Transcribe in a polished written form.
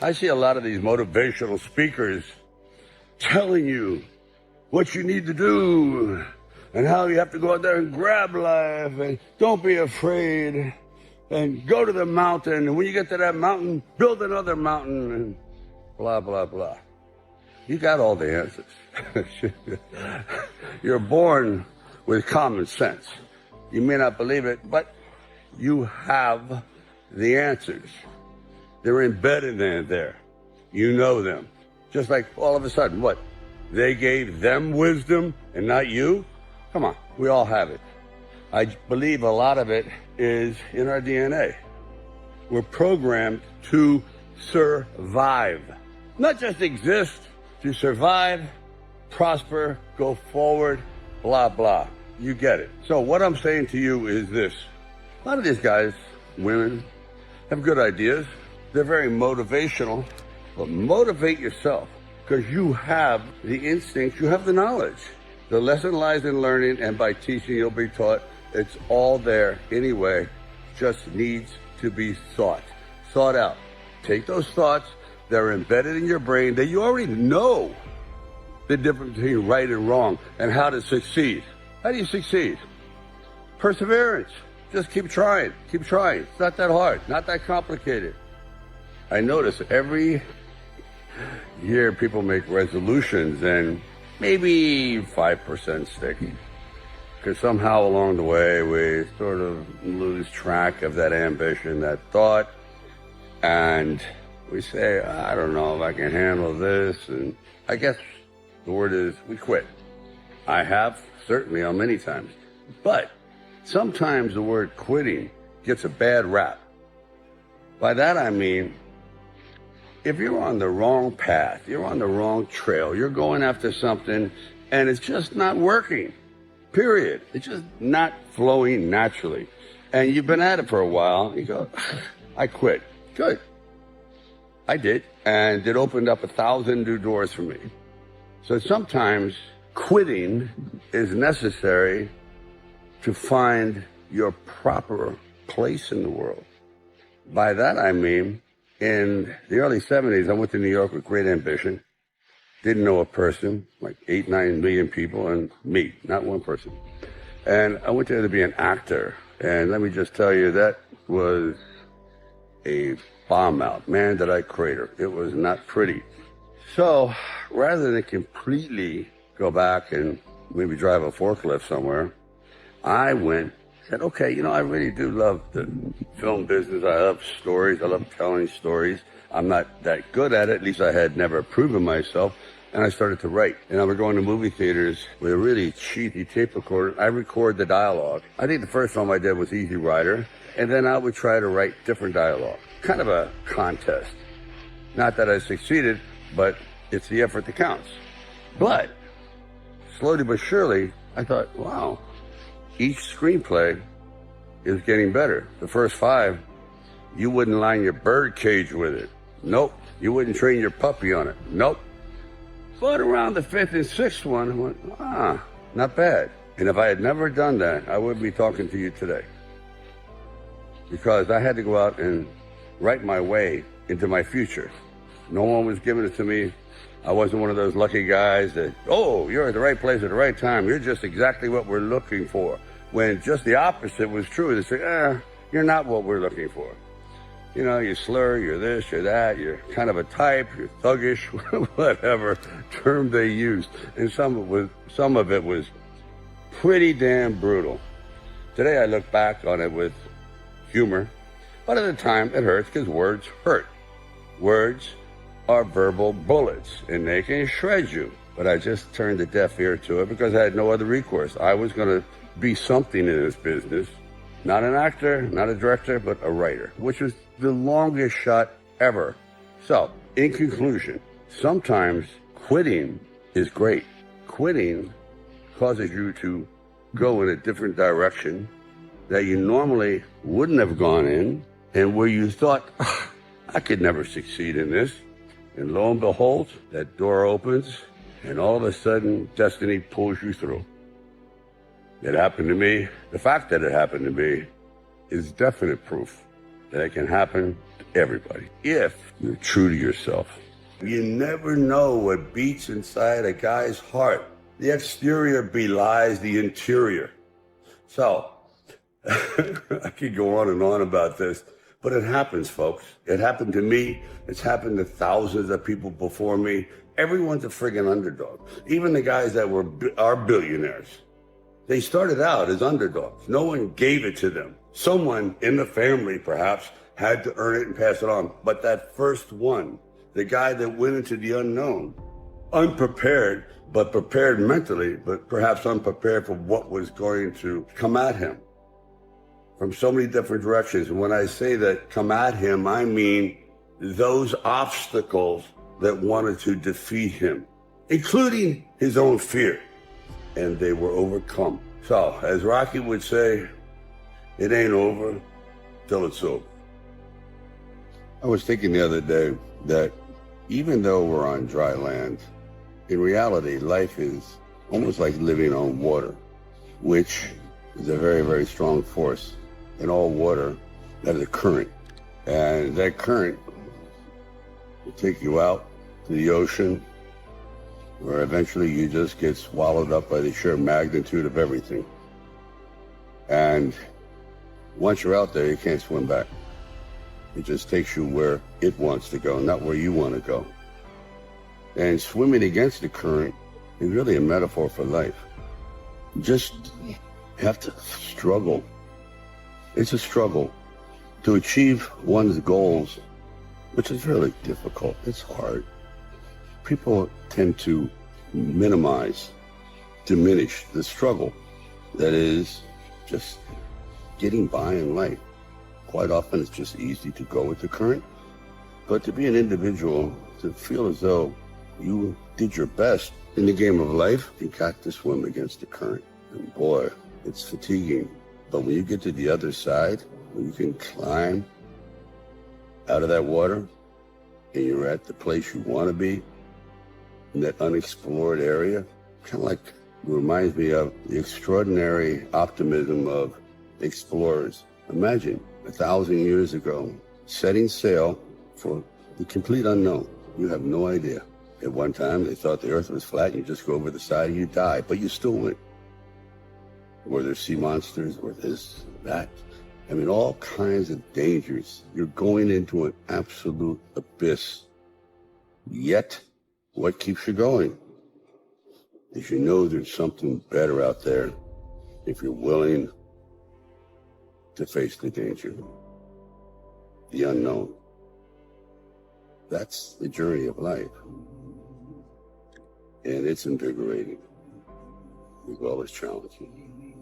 I see a lot of these motivational speakers telling you what you need to do and how you have to go out there and grab life and don't be afraid and go to the mountain. And when you get to that mountain, build another mountain and blah, blah, blah. You got all the answers. You're born with common sense. You may not believe it, but you have the answers. They're embedded in there. You know them. Just like all of a sudden, what? They gave them wisdom and not you? Come on, we all have it. I believe a lot of it is in our DNA. We're programmed to survive. Not just exist, to survive, prosper, go forward, blah, blah. You get it. So what I'm saying to you is this. A lot of these guys, women, have good ideas. They're very motivational, but motivate yourself because you have the instincts, you have the knowledge. The lesson lies in learning, and by teaching, you'll be taught. It's all there anyway, just needs to be thought out. Take those thoughts, they're embedded in your brain, that you already know the difference between right and wrong and how to succeed. How do you succeed? Perseverance. Just keep trying, keep trying. It's not that hard, not that complicated. I notice every year people make resolutions and maybe 5% stick. Because somehow along the way we sort of lose track of that ambition, that thought, and we say, I don't know if I can handle this, and I guess the word is we quit. I have, certainly on many times. But sometimes the word quitting gets a bad rap. By that I mean, if you're on the wrong path, you're on the wrong trail, you're going after something and it's just not working, period. It's just not flowing naturally. And you've been at it for a while, you go, I quit. Good. I did. And it opened up 1,000 new doors for me. So sometimes quitting is necessary to find your proper place in the world. By that I mean, in the early 70s, I went to New York with great ambition. Didn't know a person, like 8, 9 million people, and me, not one person. And I went there to be an actor. And let me just tell you, that was a bomb out. Man, did I crater. It was not pretty. So rather than completely go back and maybe drive a forklift somewhere, I said, okay, I really do love the film business. I love stories. I love telling stories. I'm not that good at it. At least I had never proven myself. And I started to write. And I would go into movie theaters with a really cheapy tape recorder. I record the dialogue. I think the first film I did was Easy Rider. And then I would try to write different dialogue. Kind of a contest. Not that I succeeded, but it's the effort that counts. But slowly but surely, I thought, wow, each screenplay is getting better. The first 5, you wouldn't line your bird cage with it. Nope. You wouldn't train your puppy on it. Nope. But around the 5th and 6th one, I went, not bad. And if I had never done that, I wouldn't be talking to you today. Because I had to go out and write my way into my future. No one was giving it to me. I wasn't one of those lucky guys that, you're at the right place at the right time. You're just exactly what we're looking for. When just the opposite was true. They say, you're not what we're looking for. You slur, you're this, you're that, you're kind of a type, you're thuggish, whatever term they used. And some of it was pretty damn brutal. Today I look back on it with humor, but at the time it hurts because words hurt. Words are verbal bullets, and they can shred you. But I just turned a deaf ear to it because I had no other recourse. I was going to be something in this business. Not an actor, not a director, but a writer, which was the longest shot ever. So, in conclusion, sometimes quitting is great. Quitting causes you to go in a different direction that you normally wouldn't have gone in, and where you thought, I could never succeed in this. And lo and behold, that door opens, and all of a sudden, destiny pulls you through. It happened to me. The fact that it happened to me is definite proof that can happen to everybody if you're true to yourself. You never know what beats inside a guy's heart. The exterior belies the interior. So, I could go on about this, but it happens, folks. It happened to me. It's happened to thousands of people before me. Everyone's a friggin' underdog. Even the guys that are billionaires. They started out as underdogs. No one gave it to them. Someone in the family, perhaps, had to earn it and pass it on. But that first one, the guy that went into the unknown, unprepared, but prepared mentally, but perhaps unprepared for what was going to come at him from so many different directions. And when I say that come at him, I mean those obstacles that wanted to defeat him, including his own fear, and they were overcome. So, as Rocky would say, it ain't over till it's over. I was thinking the other day that even though we're on dry land, in reality, life is almost like living on water, which is a very, very strong force. In all water, that is a current. And that current will take you out to the ocean, where eventually you just get swallowed up by the sheer magnitude of everything. And once you're out there, you can't swim back. It just takes you where it wants to go, not where you want to go. And swimming against the current is really a metaphor for life. You just have to struggle. It's a struggle to achieve one's goals, which is really difficult. It's hard. People tend to minimize, diminish the struggle that is just getting by in life. Quite often it's just easy to go with the current, but to be an individual, to feel as though you did your best in the game of life, you got to swim against the current. And boy, it's fatiguing. But when you get to the other side, when you can climb out of that water and you're at the place you want to be, in that unexplored area, kind of like it reminds me of the extraordinary optimism of explorers. Imagine 1,000 years ago, setting sail for the complete unknown. You have no idea. At one time, they thought the earth was flat and you just go over the side and you die, but you still went. Were there sea monsters? Were this, that? I mean, all kinds of dangers. You're going into an absolute abyss. Yet, what keeps you going? Is you know there's something better out there if you're willing to face the danger, the unknown. That's the journey of life. And it's invigorating as well as challenging.